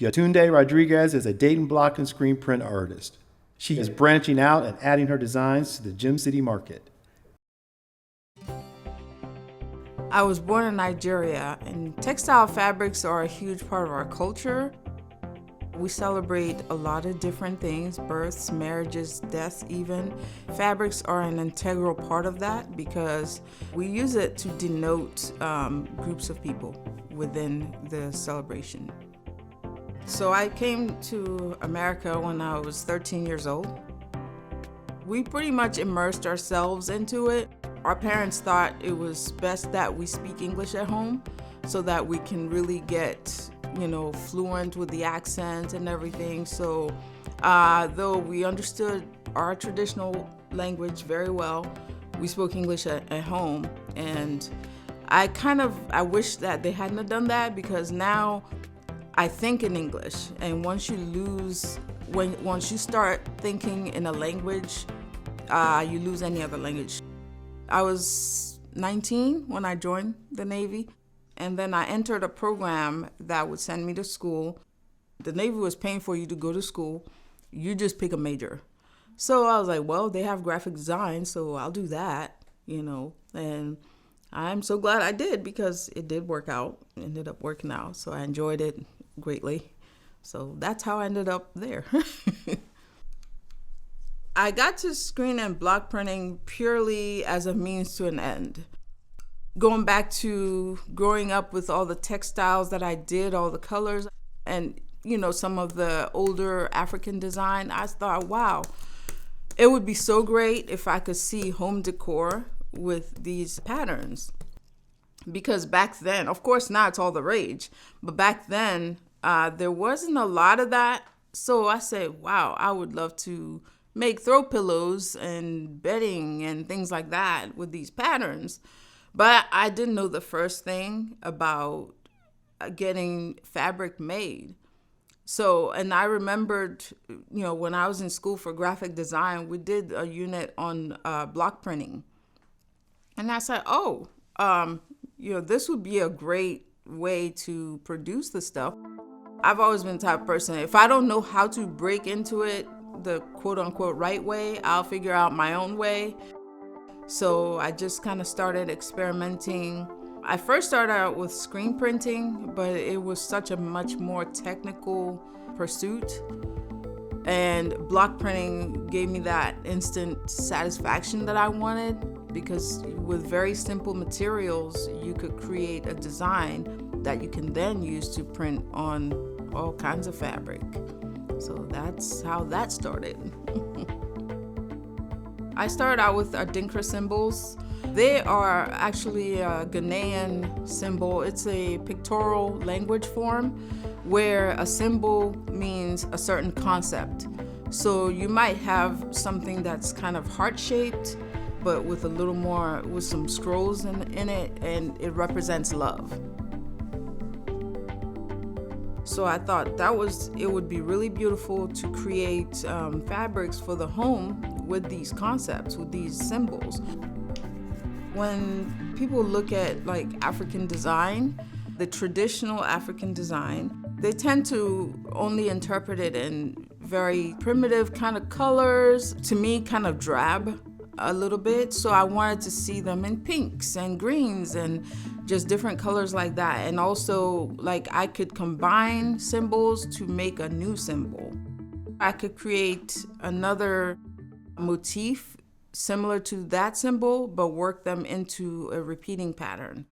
Yetunde Rodriguez is a Dayton block and screen print artist. She is branching out and adding her designs to the Gem City market. I was born in Nigeria, and textile fabrics are a huge part of our culture. We celebrate a lot of different things, births, marriages, deaths even. Fabrics are an integral part of that because we use it to denote groups of people within the celebration. So I came to America when I was 13 years old. We pretty much immersed ourselves into it. Our parents thought it was best that we speak English at home so that we can really get, fluent with the accent and everything. So though we understood our traditional language very well, we spoke English at home. And I wish that they hadn't have done that, because now I think in English. And once you start thinking in a language, you lose any other language. I was 19 when I joined the Navy, and then I entered a program that would send me to school. The Navy was paying for you to go to school. You just pick a major. So I was like, well, they have graphic design, so I'll do that, And I'm so glad I did, because it did work out. It ended up working out, so I enjoyed it greatly. So that's how I ended up there. I got to screen and block printing purely as a means to an end. Going back to growing up with all the textiles that I did, all the colors, and some of the older African design, I thought, wow, it would be so great if I could see home decor with these patterns. Because back then, of course now it's all the rage, but back then there wasn't a lot of that. So I said, wow, I would love to make throw pillows and bedding and things like that with these patterns. But I didn't know the first thing about getting fabric made. So, and I remembered, when I was in school for graphic design, we did a unit on block printing. And I said, this would be a great way to produce the stuff. I've always been the type of person, if I don't know how to break into it the quote unquote right way, I'll figure out my own way. So I just kind of started experimenting. I first started out with screen printing, but it was such a much more technical pursuit. And block printing gave me that instant satisfaction that I wanted, because with very simple materials, you could create a design that you can then use to print on all kinds of fabric. So that's how that started. I started out with Adinkra symbols. They are actually a Ghanaian symbol. It's a pictorial language form where a symbol means a certain concept. So you might have something that's kind of heart-shaped, but with a little more, with some scrolls in it, and it represents love. So I thought it would be really beautiful to create fabrics for the home with these concepts, with these symbols. When people look at like African design, the traditional African design, they tend to only interpret it in very primitive kind of colors, to me kind of drab a little bit. So I wanted to see them in pinks and greens and just different colors like that. And also, like, I could combine symbols to make a new symbol. I could create another motif similar to that symbol, but work them into a repeating pattern.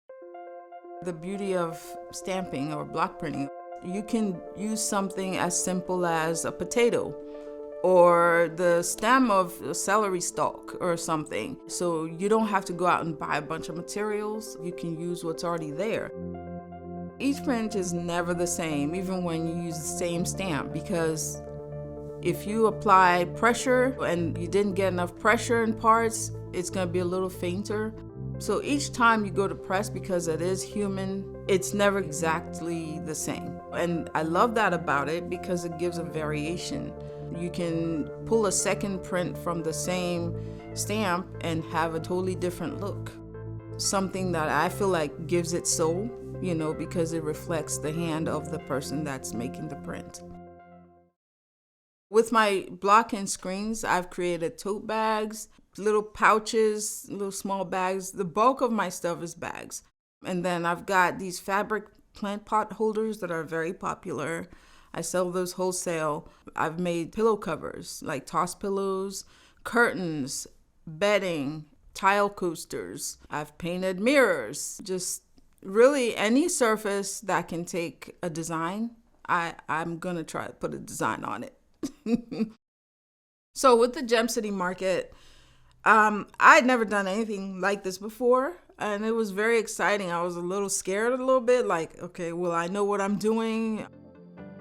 The beauty of stamping or block printing, you can use something as simple as a potato or the stem of a celery stalk or something. So you don't have to go out and buy a bunch of materials. You can use what's already there. Each print is never the same, even when you use the same stamp, because if you apply pressure and you didn't get enough pressure in parts, it's going to be a little fainter. So each time you go to press, because it is human, it's never exactly the same. And I love that about it, because it gives a variation. You can pull a second print from the same stamp and have a totally different look. Something that I feel like gives it soul because it reflects the hand of the person that's making the print. With my block and screens, I've created tote bags, little pouches, little small bags. The bulk of my stuff is bags. And then I've got these fabric plant pot holders that are very popular. I sell those wholesale. I've made pillow covers, like toss pillows, curtains, bedding, tile coasters. I've painted mirrors. Just really any surface that can take a design, I'm going to try to put a design on it. So with the Gem City Market, I'd never done anything like this before, and it was very exciting. I was a little scared a little bit, like, okay, well, I know what I'm doing.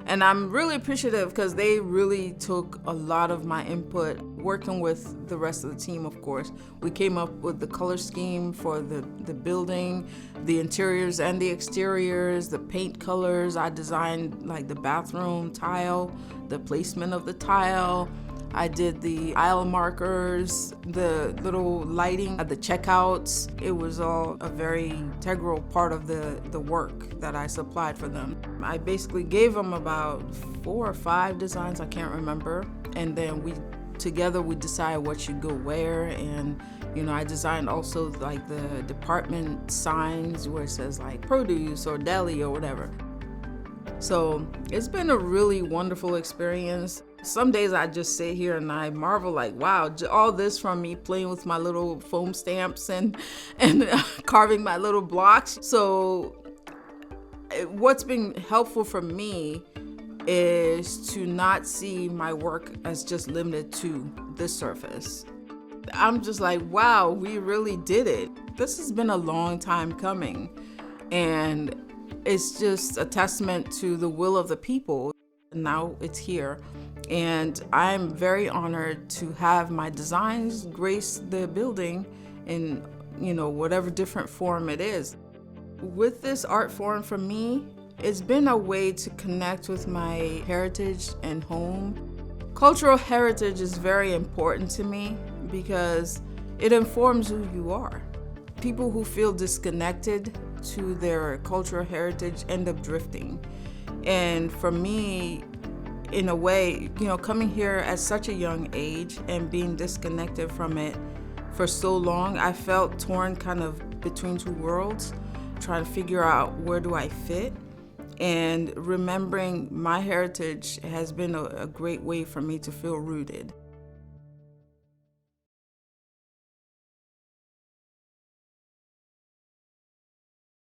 And I'm really appreciative because they really took a lot of my input, working with the rest of the team, of course. We came up with the color scheme for the building, the interiors and the exteriors, the paint colors. I designed like the bathroom tile, the placement of the tile. I did the aisle markers, the little lighting at the checkouts. It was all a very integral part of the work that I supplied for them. I basically gave them about 4 or 5 designs, I can't remember. And then we decided what should go where. And, I designed also like the department signs where it says like produce or deli or whatever. So it's been a really wonderful experience. Some days I just sit here and I marvel like, wow, all this from me playing with my little foam stamps and carving my little blocks. So what's been helpful for me is to not see my work as just limited to this surface. I'm just like, wow, we really did it. This has been a long time coming. And it's just a testament to the will of the people. Now it's here. And I'm very honored to have my designs grace the building in, whatever different form it is. With this art form, for me, it's been a way to connect with my heritage and home. Cultural heritage is very important to me because it informs who you are. People who feel disconnected to their cultural heritage end up drifting. And for me, in a way, coming here at such a young age and being disconnected from it for so long, I felt torn kind of between two worlds, trying to figure out where do I fit. And remembering my heritage has been a great way for me to feel rooted.